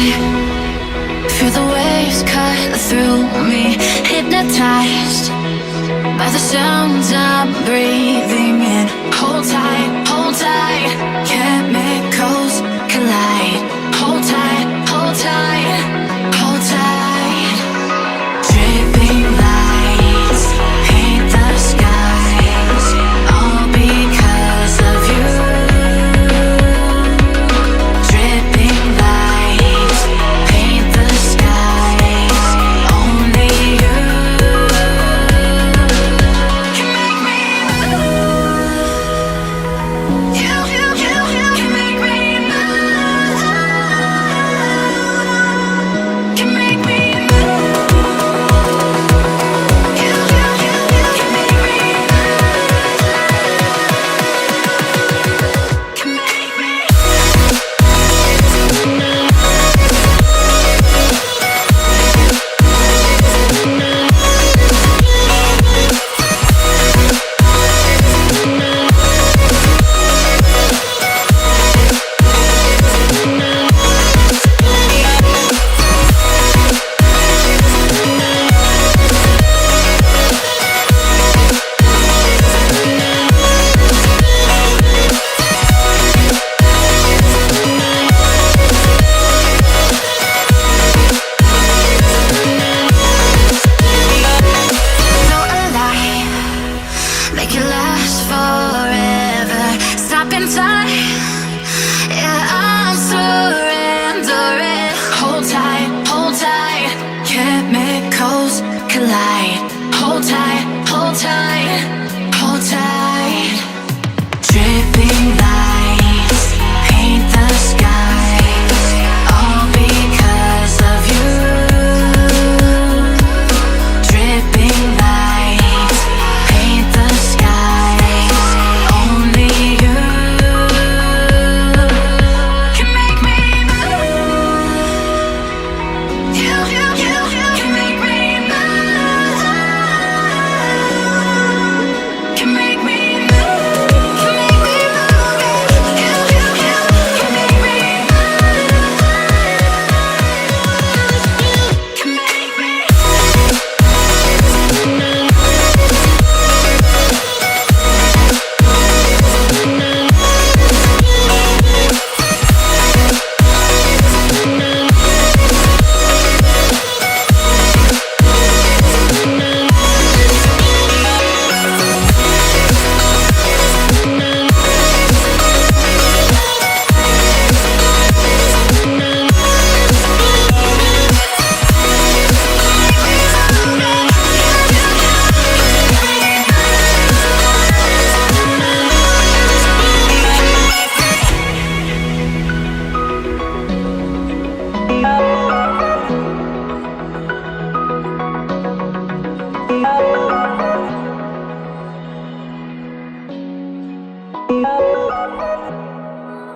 Feel the waves cut through me, hypnotized by the sounds I'm breathing in. Hold tight, chemicals collide. Hold tight, hold tight, hold tight. Dripping lights paint the skies, all because of you. Dripping lights paint the skies, only you can make me move. You can make me move. Can make me move. You can make me move. Can make me. So alive, make it last forever. Stop in time, yeah, I'm surrendering. Hold tight, chemicals collide. Hold tight, hold tight, hold tight. Dripping lights paint the skies, all because of you. Dripping lights paint the skies, only you can make me move. You can make me move. Can make me move. Can make me move. You can make me move. Can make me.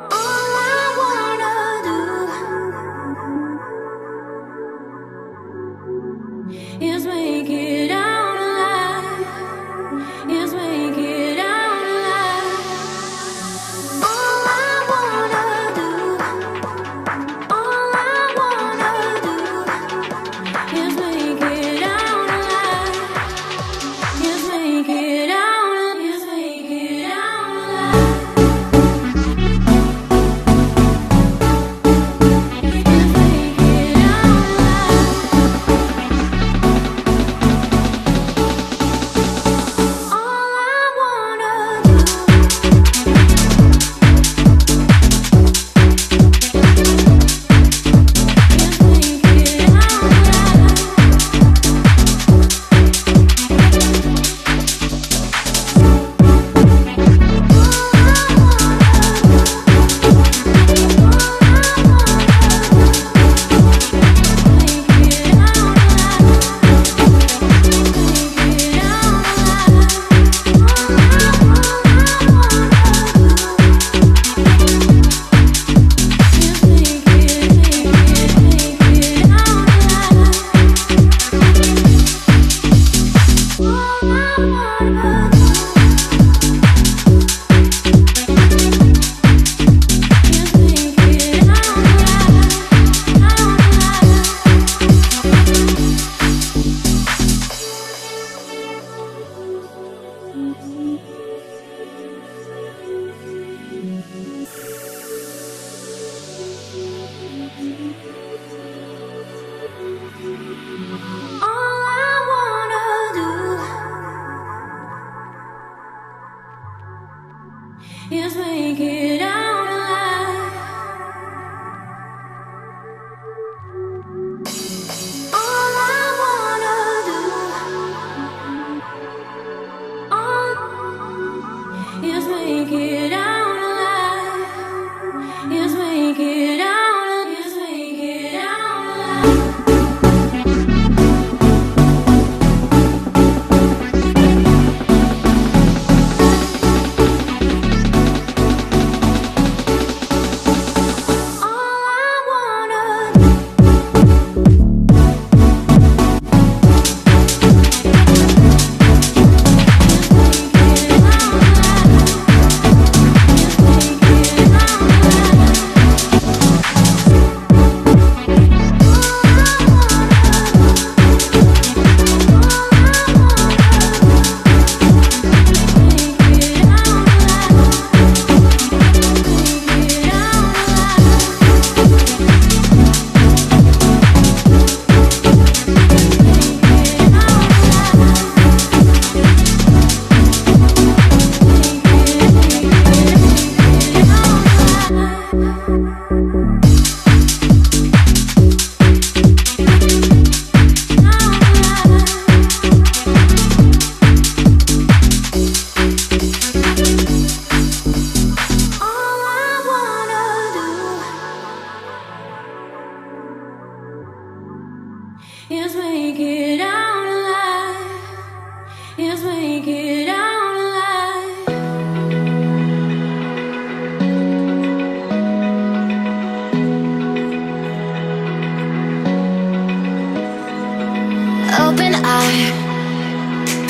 All I wanna do is make it out alive. Is make it out alive. All I wanna do, all I wanna do is make it out alive.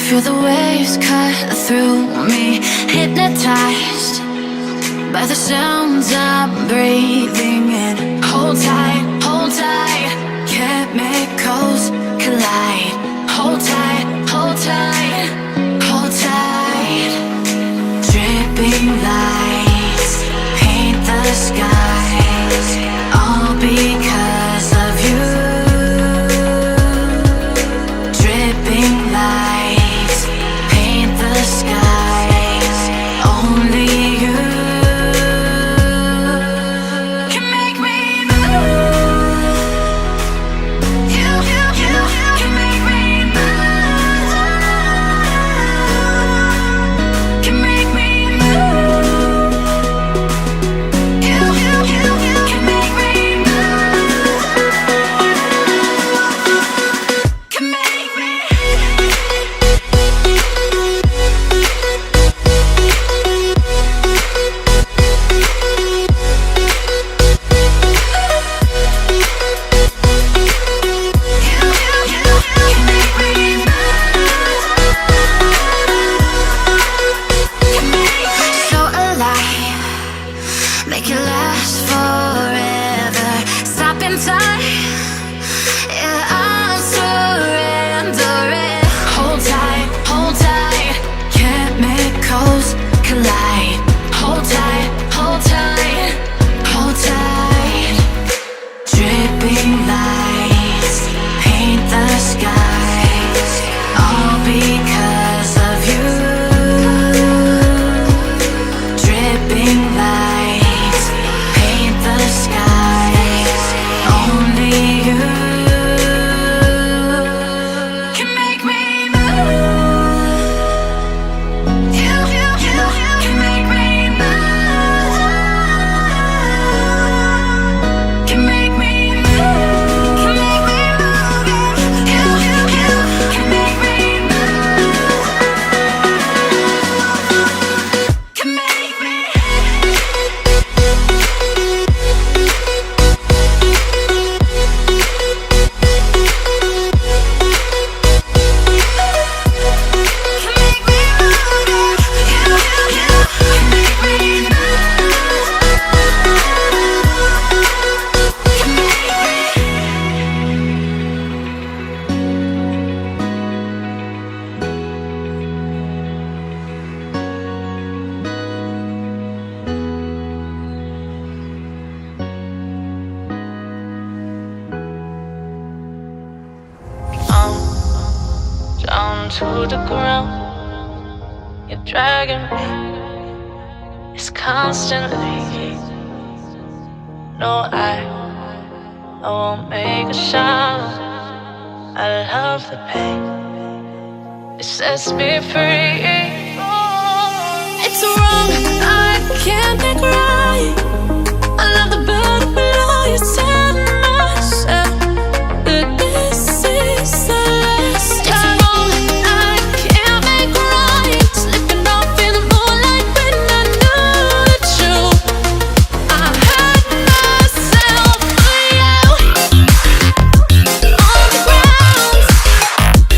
Feel the waves cut through me, hypnotized by the sounds I'm breathing in. Hold tight, chemicals collide. Hold tight, hold tight, hold tight. Dripping lights paint the skies, all because of you. Dripping lights paint the skies, only you can make me move. You can make me move. Can make me move. You can make me move. Can make me. So alive, make it last forever. Stop in time, yeah, I'm surrendering. Hold tight, chemicals collide. Hold tight, hold tight, hold tight. Dripping lights paint the skies, all because of you. Dripping lights paint the skies, only you can make me move. You can make me move. Can make me move. Can make me move. You can make me move. Can make me. Down to the ground, you're dragging me. It's constantly. No, I won't make a sound. I love the pain. It sets me free. It's wrong, I can't think right. I love the burden below you. Tell myself that this is the last time. It's wrong, I can't make right. Slipping off in the moonlight when I knew the truth. I hurt myself for you. On the ground,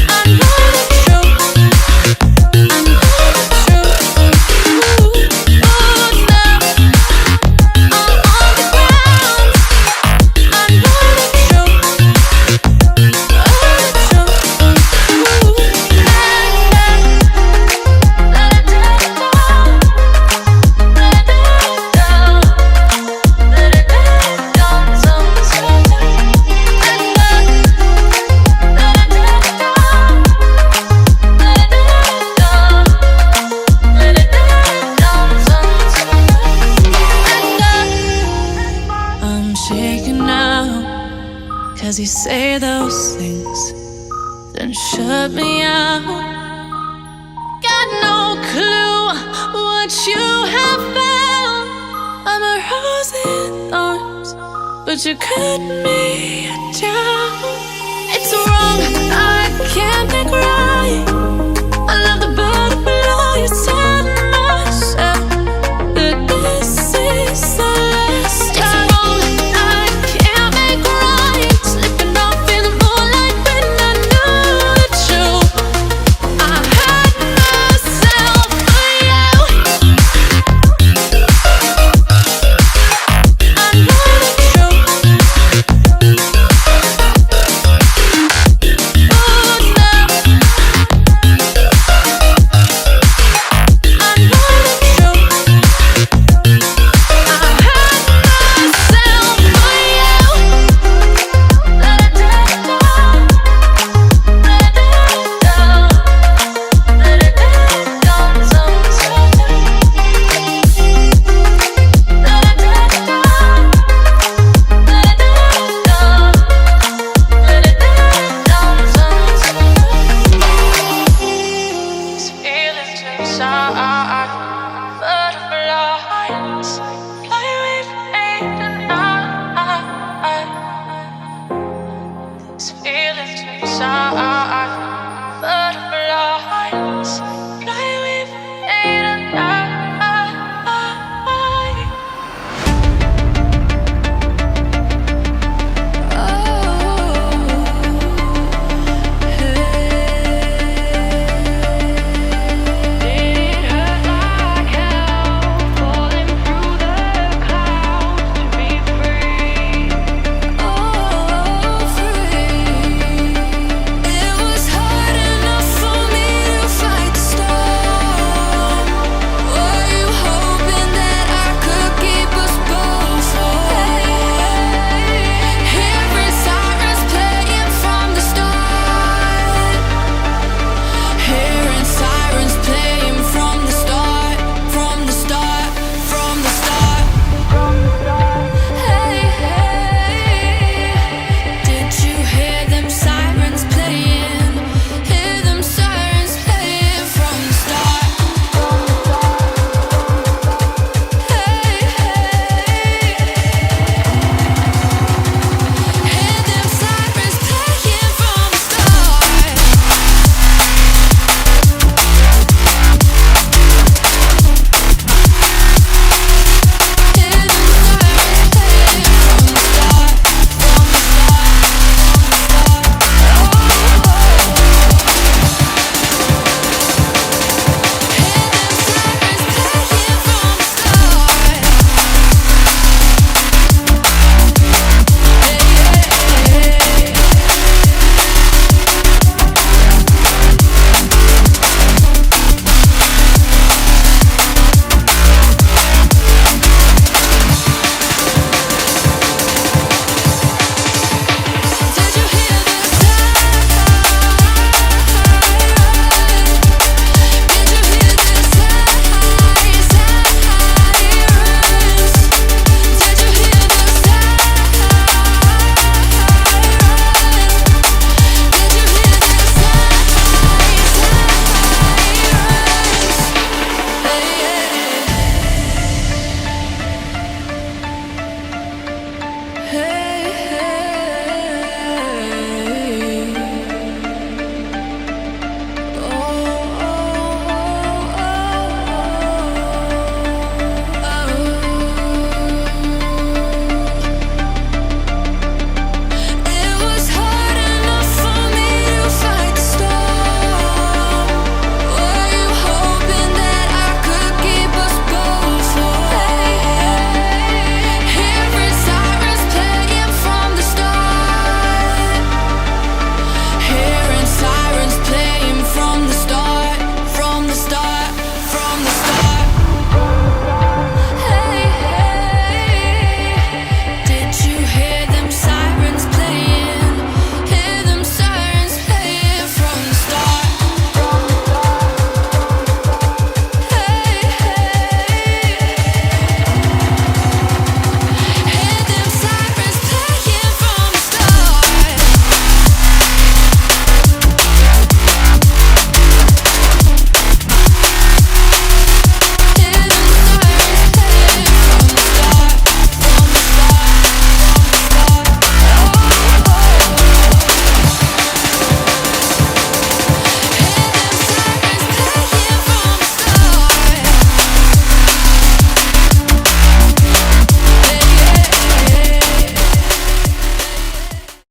I know the truth. I know the truth. Oh, now I'm on the ground. I know the truth. Oh, the truth. Let it down. Let it down. Let it down. Sometimes. Let it down. Let it down. Let it down sometimes. I'm shaking now, 'cause you say those things, then shut me out. Got no clue what you have found. I'm a rose in thorns, but you cut me down. It's wrong, I can't think right.